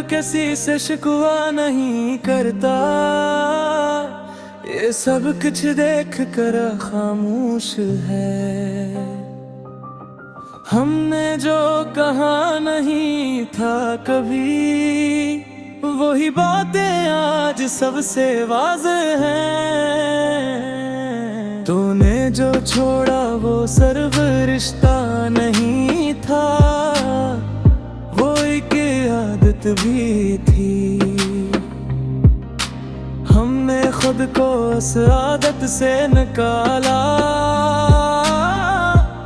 किसी से शिकवा नहीं करता, ये सब कुछ देख कर खामोश है। हमने जो कहा नहीं था कभी, वही बातें आज सबसे वाज़ेह हैं। तूने जो छोड़ा वो सिर्फ रिश्ता नहीं था, वो एक आदत भी थी। हमने खुद को उस आदत से निकाला,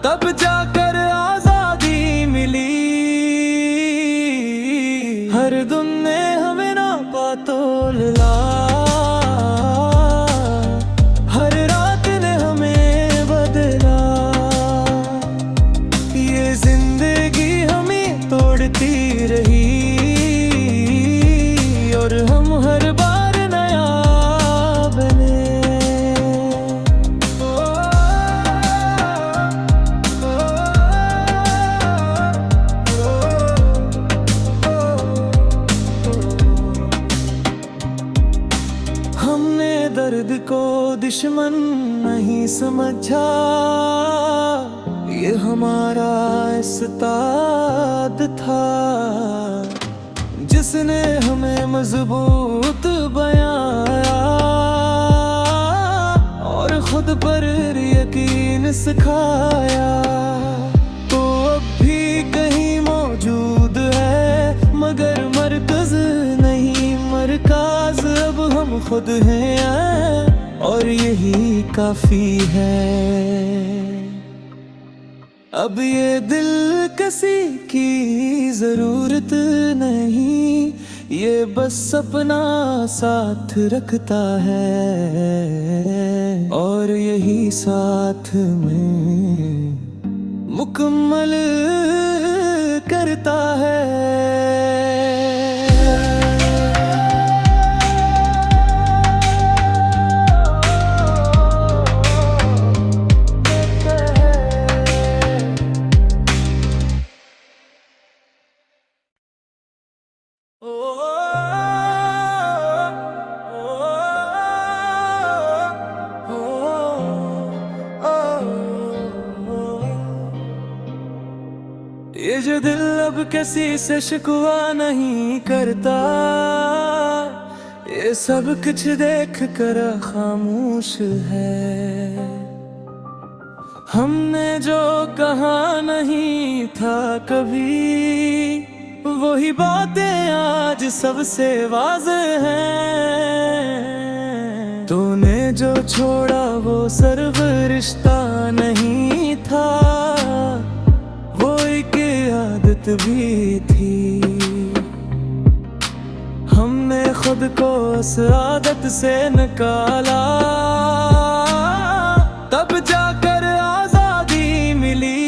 तब जाकर आजादी मिली। हर दिन ने हमें नापा तोला, हर रात ने हमें बदला। ये जिंदगी हमें तोड़ती रही, और हम हर बार नया बने। हमने दर्द को दुश्मन नहीं समझा, ये हमारा उस्ताद था, जिसने हमें मजबूत बनाया और खुद पर यकीन सिखाया। तो अब भी कहीं मौजूद है, मगर मरकज नहीं मरकज अब हम खुद हैं, और यही काफी है। अब ये दिल किसी की जरूरत नहीं, ये बस अपना साथ रखता है, और यही साथ में मुकम्मल करता है। ये जो दिल अब किसी से शिकवा नहीं करता, ये सब कुछ देख कर खामोश है। हमने जो कहा नहीं था कभी, वही बातें आज सबसे वाज़ेह हैं। तूने जो छोड़ा वो सिर्फ रिश्ता नहीं था, वो एक आदत भी थी। हमने खुद को उस आदत से निकाला, तब जाकर आजादी मिली।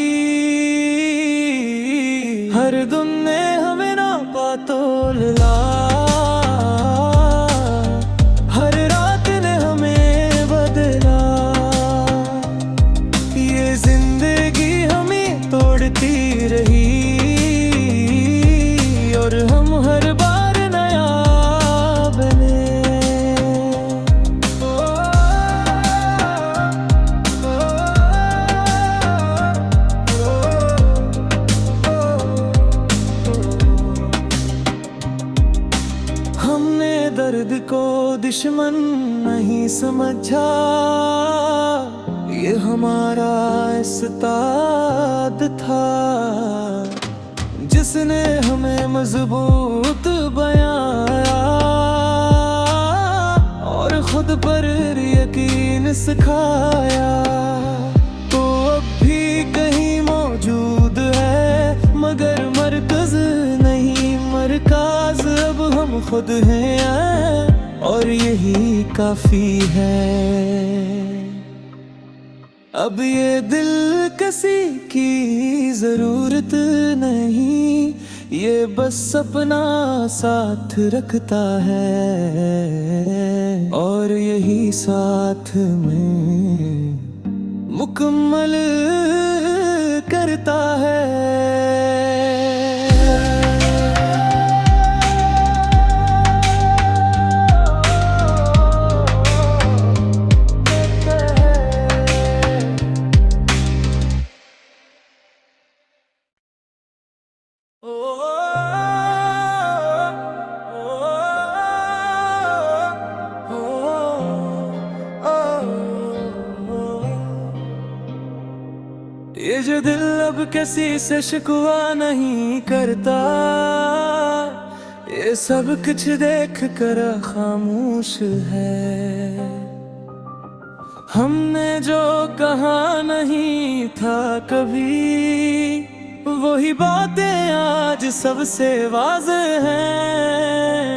हर दिन ने हमें नापा तोला, हर रात ने हमें बदला। ये जिंदगी हमें तोड़ती रही, और हम हर बार नया बने। हमने दर्द को दुश्मन नहीं समझा, ये हमारा उस्ताद था, जिसने हमें मजबूत बनाया और खुद पर यकीन सिखाया। तो अब भी कहीं मौजूद है, मगर मरकज नहीं मरकज अब हम खुद हैं, और यही काफी है। अब ये दिल किसी की जरूरत नहीं, ये बस अपना साथ रखता है, और यही साथ में मुकम्मल करता है। ये जो दिल अब किसी से शिकवा नहीं करता, ये सब कुछ देख कर खामोश है। हमने जो कहा नहीं था कभी, वही बातें आज सबसे वाज़ेह हैं।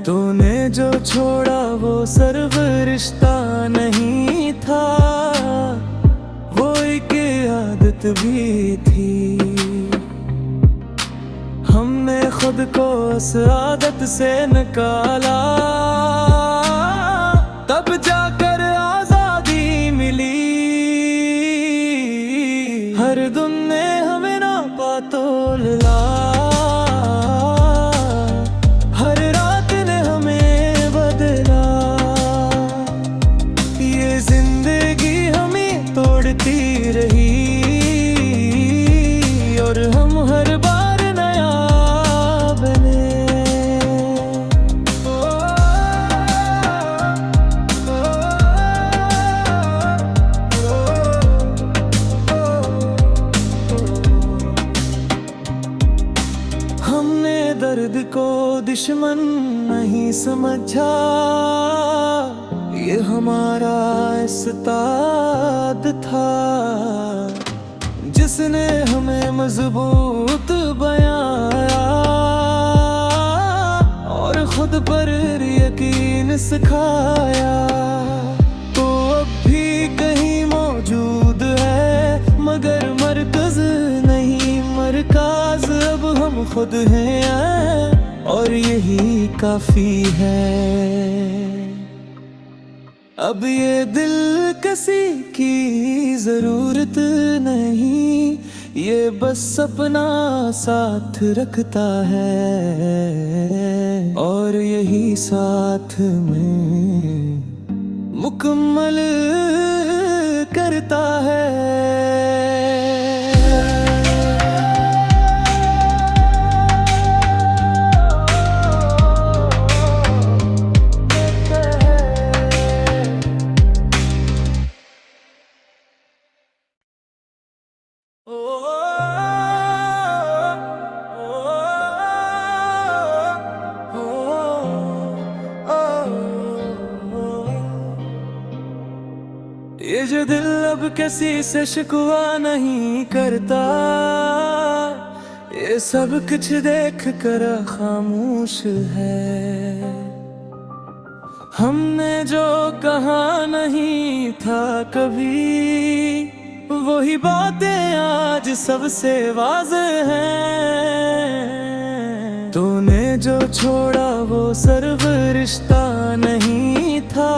तूने जो छोड़ा वो सिर्फ रिश्ता नहीं था, वो एक आदत भी थी। हमने खुद को उस आदत से निकाला, तब जाकर आजादी मिली। हर दिन ने हमें नापा तोला, हर रात ने हमें बदला। ये जिंदगी हमें तोड़ती रही, और हम हर बार नया बने। हमने दर्द को दुश्मन नहीं समझा, ये हमारा उस्ताद था, जिसने हमें मजबूत बनाया और खुद पर यकीन सिखाया। तो अब भी कहीं मौजूद है, मगर मरकज नहीं मरकज अब हम खुद हैं, और यही काफी है। अब ये दिल किसी की जरूरत नहीं, ये बस अपना साथ रखता है, और यही साथ में मुकम्मल करता है। ये जो दिल अब किसी से शिकवा नहीं करता, ये सब कुछ देख कर खामोश है। हमने जो कहा नहीं था कभी, वही बातें आज सबसे वाज़ेह हैं। तूने जो छोड़ा वो सिर्फ रिश्ता नहीं था,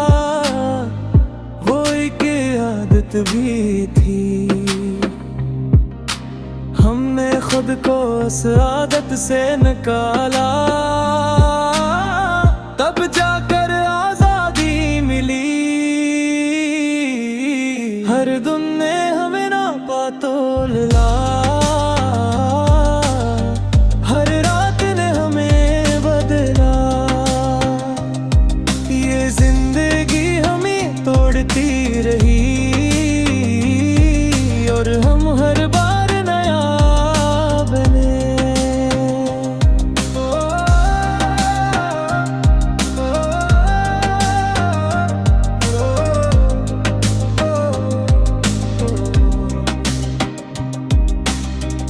वो एक आदत भी थी। हमने खुद को उस आदत से निकाला, तब जाकर आजादी मिली। हर दिन ने हमें नापा तोला, हर रात ने हमें बदला। ये जिंदगी हमें तोड़ती रही, और हम हर बार नया बने।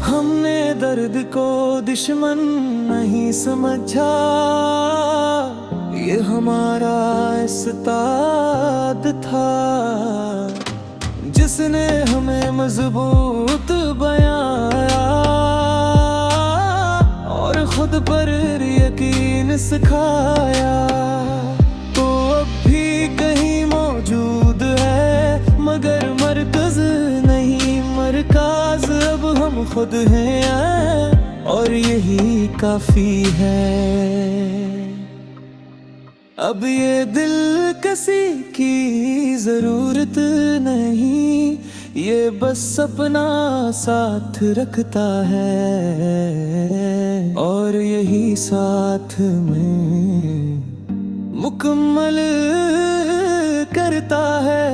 हमने दर्द को दुश्मन नहीं समझा, ये हमारा उस्ताद था, जिसने हमें मजबूत बनाया और खुद पर यकीन सिखाया। तो अब भी कहीं मौजूद है, मगर मरकज नहीं मरकज अब हम खुद हैं, और यही काफी है। अब ये दिल किसी की जरूरत नहीं, ये बस अपना साथ रखता है, और यही साथ में मुकम्मल करता है।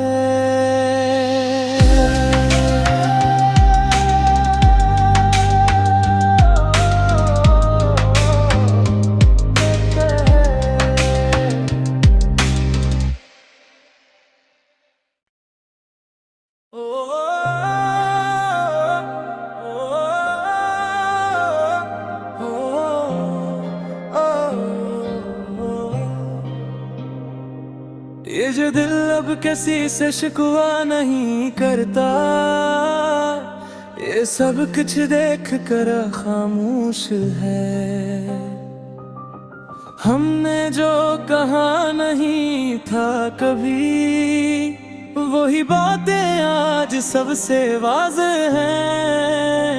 ये जो दिल अब किसी से शिकवा नहीं करता, ये सब कुछ देख कर खामोश है। हमने जो कहा नहीं था कभी, वही बातें आज सबसे वाज़ेह हैं।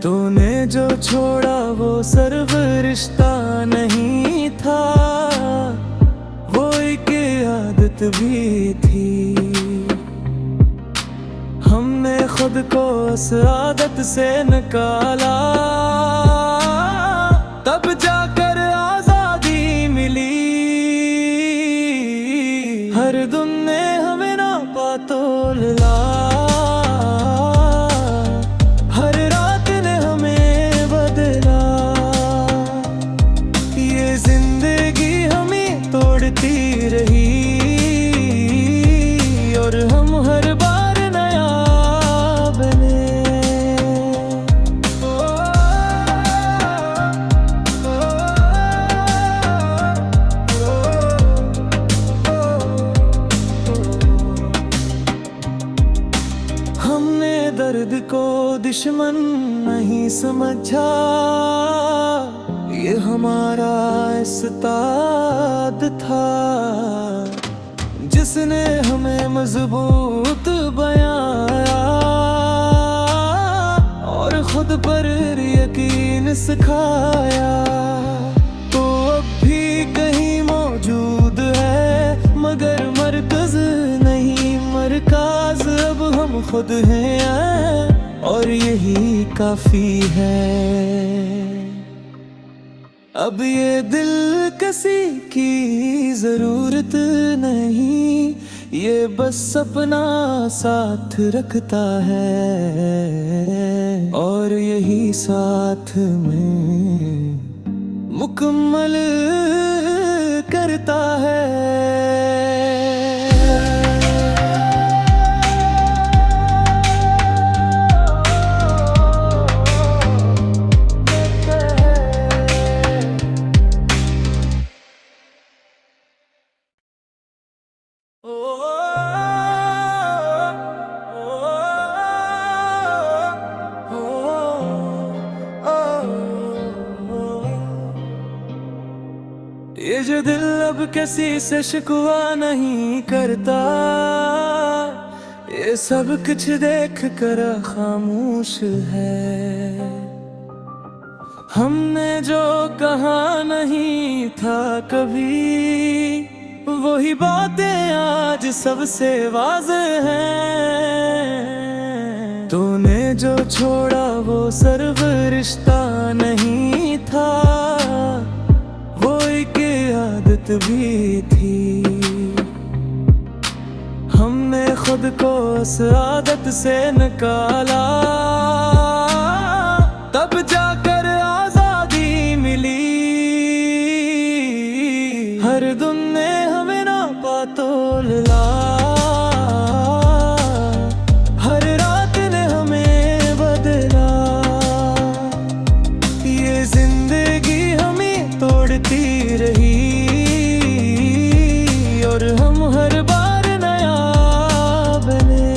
तूने जो छोड़ा वो सिर्फ रिश्ता नहीं था, वो एक आदत भी थी। हमने खुद को उस आदत से निकाला, तब जाकर आजादी मिली। हर दिन ने हमें नापा तोला, हर रात ने हमें बदला। ये जिंदगी हमें तोड़ती रही, और हम हर बार नया बने। हमने दर्द को दुश्मन नहीं समझा, ये हमारा उस्ताद था, जिसने हमें मजबूत बनाया और खुद पर यकीन सिखाया। तो अब भी कहीं मौजूद है, मगर मरकज नहीं मरकज अब हम खुद हैं, और यही काफी है। अब ये दिल किसी की जरूरत नहीं, ये बस अपना साथ रखता है, और यही साथ में मुकम्मल करता है। ये जो दिल अब किसी से शिकवा नहीं करता, ये सब कुछ देख कर खामोश है। हमने जो कहा नहीं था कभी, वही बातें आज सबसे वाज़ेह हैं। तूने जो छोड़ा वो सिर्फ रिश्ता नहीं था, वो एक आदत भी थी। हमने खुद को उस आदत से निकाला, तब जाकर आजादी मिली। हर दिन ने हमें नापा तोला, हर रात ने हमें बदला। ये जिंदगी हमें तोड़ती रही, और हम हर बार नया बने।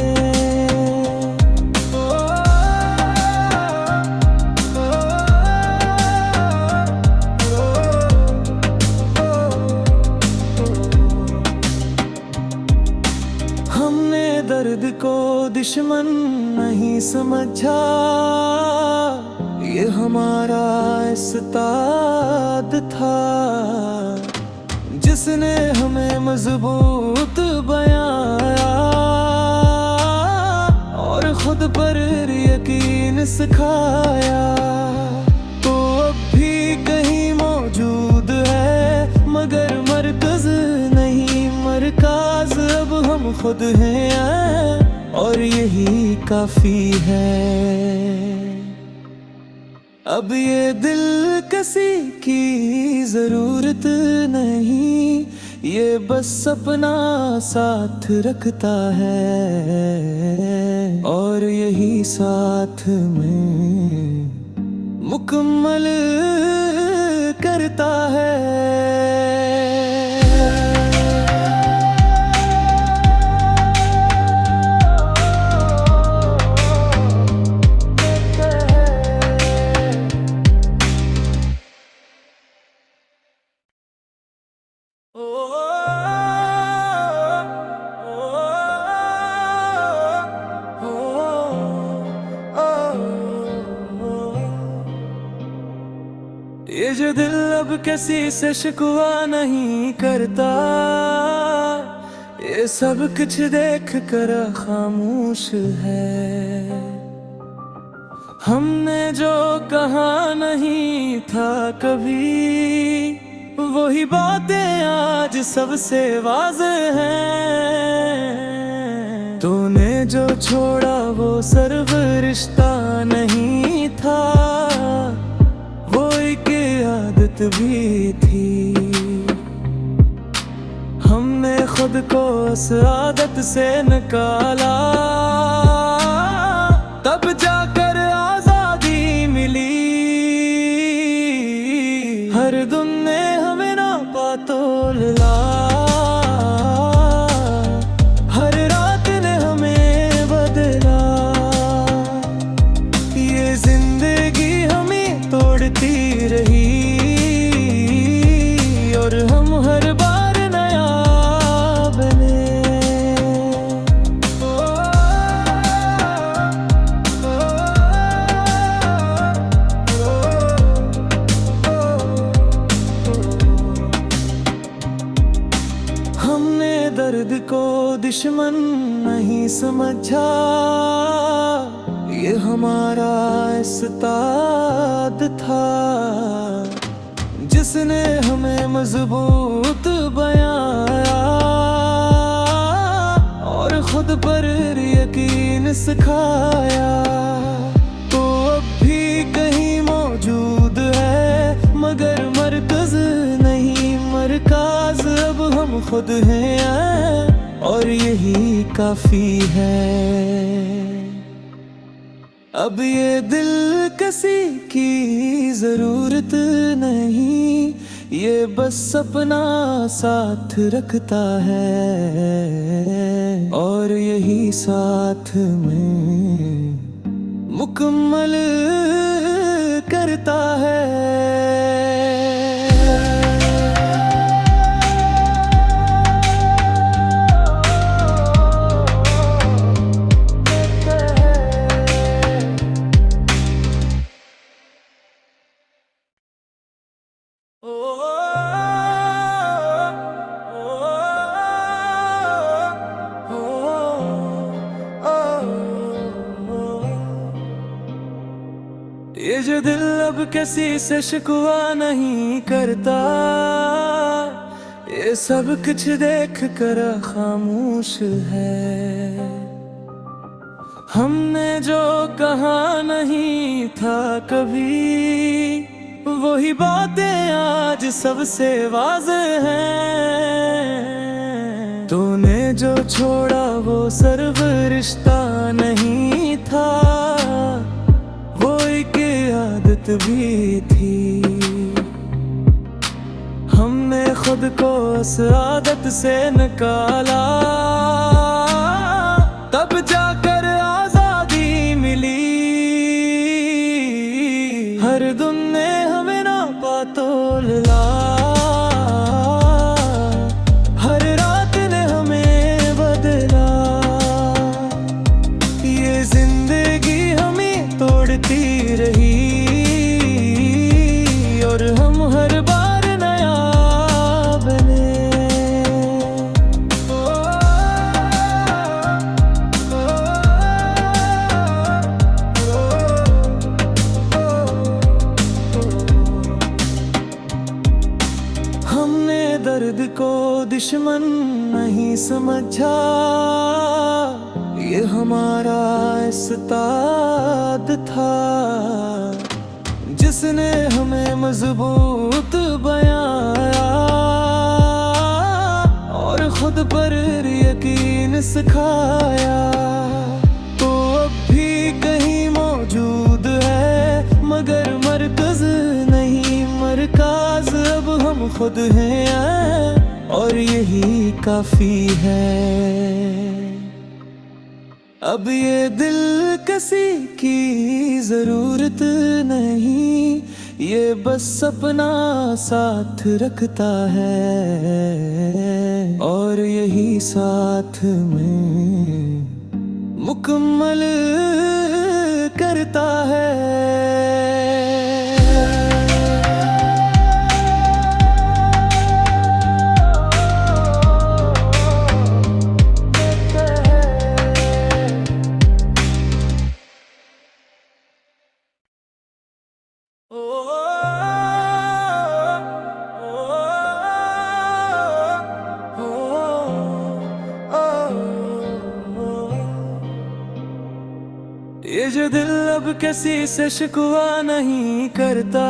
हमने दर्द को दुश्मन नहीं समझा, ये हमारा उस्ताद था, जिसने हमें मजबूत बनाया और खुद पर यकीन सिखाया। तो अब भी कहीं मौजूद है, मगर मरकज नहीं मरकज अब हम खुद हैं, और यही काफी है। अब ये दिल किसी की जरूरत नहीं, ये बस अपना साथ रखता है, और यही साथ में मुकम्मल करता है। अब किसी से शिकवा नहीं करता, ये सब कुछ देख कर खामोश है। हमने जो कहा नहीं था कभी, वही बातें आज सबसे वाज़ेह हैं। तूने जो छोड़ा वो सिर्फ रिश्ता नहीं था, वो एक आदत भी थी। हमने खुद को उस आदत से निकाला, तब जाकर आजादी मिली। हर दिन ने हमें नापा तोला, हर रात ने हमें बदला। ये जिंदगी हमें तोड़ती रही, और हम हर बार नया बने। हमने दर्द को दुश्मन नहीं समझा, ये हमारा इस्ताद था, जिसने हमें मजबूत बनाया और खुद पर यकीन सिखाया। तो अब भी कहीं मौजूद है, मगर मरकज नहीं मरकज अब हम खुद हैं, और यही काफी है। अब ये दिल किसी की जरूरत नहीं, ये बस अपना साथ रखता है, और यही साथ में मुकम्मल करता है। ये जो दिल अब किसी से शिकवा नहीं करता, ये सब कुछ देख कर खामोश है। हमने जो कहा नहीं था कभी, वही बातें आज सबसे वाज़ेह हैं। तूने जो छोड़ा वो सिर्फ रिश्ता नहीं था, वो एक आदत भी थी। हमने खुद को उस आदत से निकाला, तब जाकर आजादी मिली। हर दिन ने हमें नापा तोला, हर रात ने हमें बदला। ये जिंदगी हमें तोड़ती रही, और हम हर बार नया बने। हमने दर्द को दुश्मन नहीं समझा, ये हमारा इस्ताद था, जिसने हमें मजबूत बनाया और खुद पर यकीन सिखाया। तो अब भी कहीं मौजूद है, मगर मरकज नहीं मरकज अब हम खुद हैं, और यही काफी है। अब ये दिल किसी की जरूरत नहीं, ये बस अपना साथ रखता है, और यही साथ में मुकम्मल करता है। जो दिल अब किसी से शिकवा नहीं करता,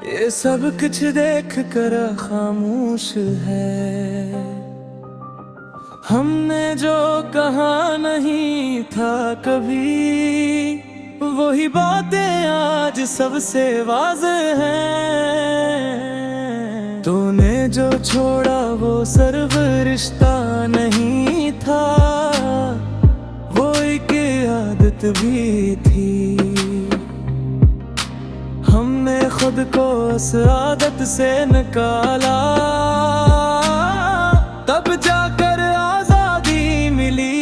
ये सब कुछ देख कर खामोश है। हमने जो कहा नहीं था कभी, वही बातें आज सबसे वाज़ेह हैं। तूने जो छोड़ा वो सिर्फ रिश्ता नहीं था, वो एक आदत भी थी। हमने खुद को उस आदत से निकाला, तब जाकर आजादी मिली।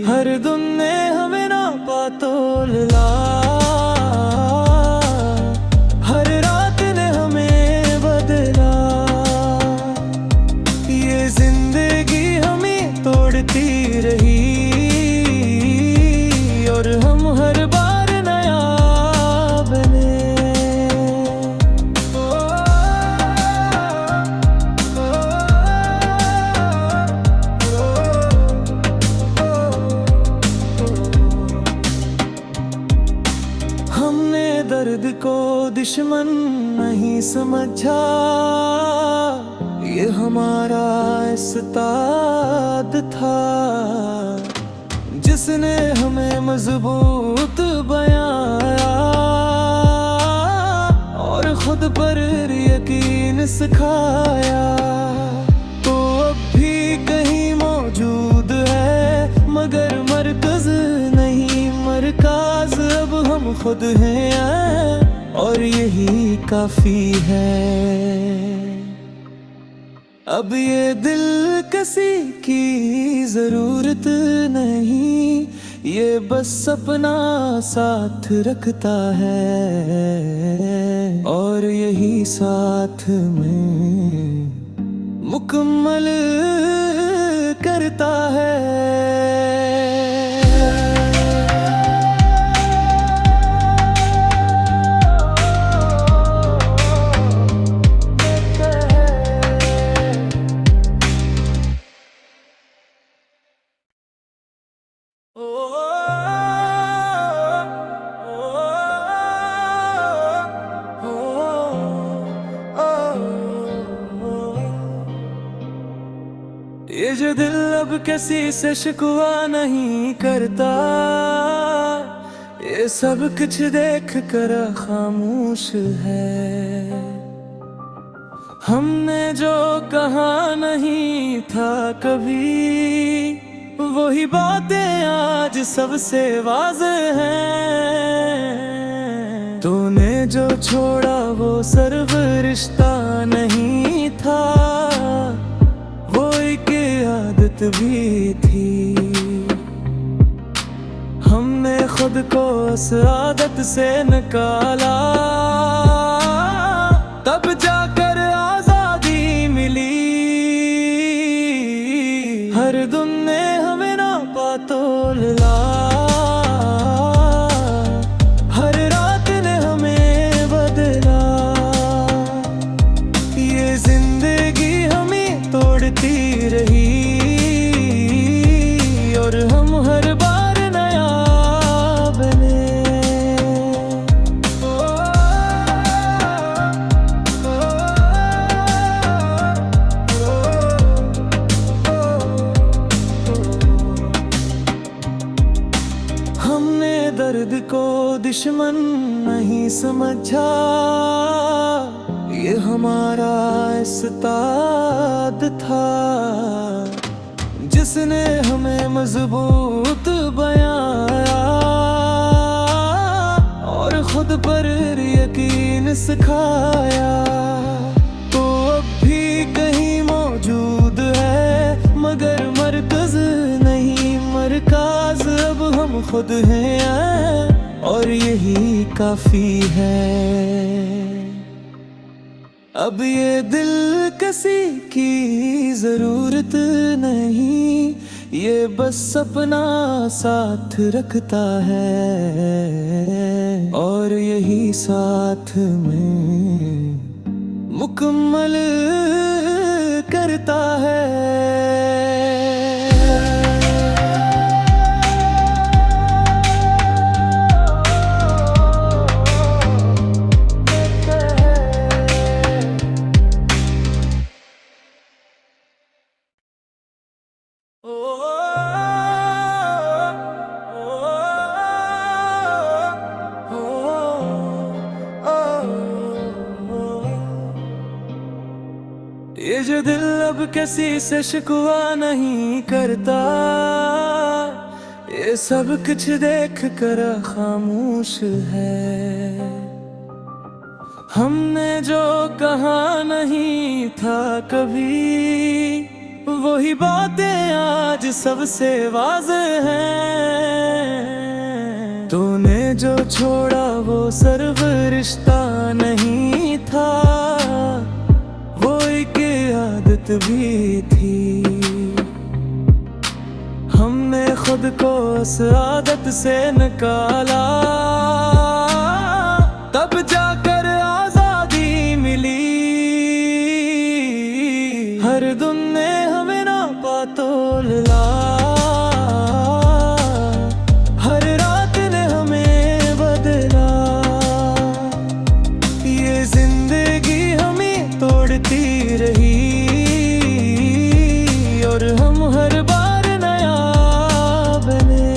हर दिन ने हमें नापा तोला, हर रात ने हमें बदला। ये जिंदगी हमें तोड़ती रही, और हम हर बार नया बने। हमने दर्द को दुश्मन नहीं समझा, ये हमारा इस्ताद था, जिसने हमें मजबूत बनाया और खुद पर यकीन सिखाया। तो अब भी कहीं मौजूद है, मगर मरकज नहीं मरकाज। अब हम खुद हैं और यही काफी है। अब ये दिल किसी की जरूरत नहीं, ये बस अपना साथ रखता है, और यही साथ में मुकम्मल करता है। ये जो दिल अब किसी से शिकवा नहीं करता, ये सब कुछ देख कर खामोश है। हमने जो कहा नहीं था कभी, वही बातें आज सबसे वाज़ेह हैं। तूने जो छोड़ा वो सिर्फ रिश्ता नहीं था, वो एक आदत भी थी। हमने खुद को उस आदत से निकाला, तब जाकर आजादी मिली। हर दिन ने हमें नापा तोला, हर रात ने हमें बदला। ये जिंदगी हमें तोड़ती रही, और हम हर बार नया बने। हमने दर्द को दुश्मन नहीं समझा, ये हमारा इस्ताद था, जिसने हमें मजबूत बनाया और खुद पर यकीन सिखाया। तो अब भी कहीं मौजूद है, मगर मरकज नहीं मरकाज। अब हम खुद हैं और यही काफी है। अब ये दिल किसी की जरूरत नहीं, ये बस अपना साथ रखता है, और यही साथ में मुकम्मल करता है। ये जो दिल अब किसी से शिकवा नहीं करता, ये सब कुछ देख कर खामोश है। हमने जो कहा नहीं था कभी, वही बातें आज सबसे वाज़ेह हैं। तूने जो छोड़ा वो सिर्फ रिश्ता नहीं था, वो एक आदत भी थी। हमने खुद को उस आदत से निकाला, तब जाकर आजादी मिली। हर दिन ने हमें नापा तोला, हर रात ने हमें बदला। ये जिंदगी हमें तोड़ती रही, और हम हर बार नया बने।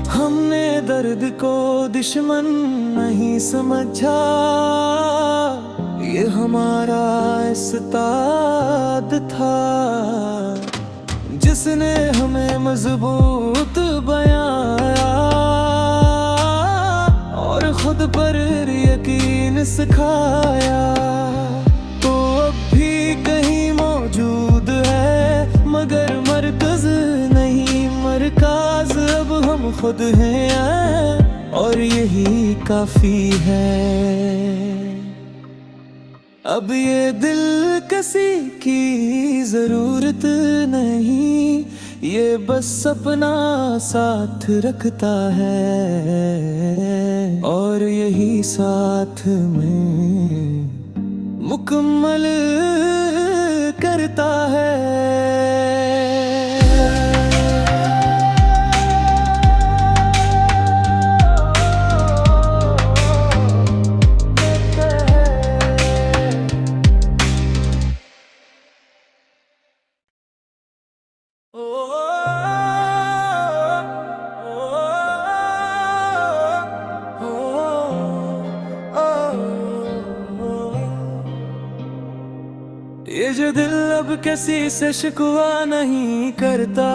हमने दर्द को दुश्मन नहीं समझा, ये हमारा इस्ताद था, जिसने हमें मजबूत बनाया और खुद पर यकीन सिखाया। तो अब भी कहीं मौजूद है, मगर मरकज नहीं मरकज, अब हम खुद हैं और यही काफी है। अब ये दिल किसी की जरूरत नहीं, ये बस अपना साथ रखता है, और यही साथ में मुकम्मल करता है। ये जो दिल अब किसी से शिकवा नहीं करता,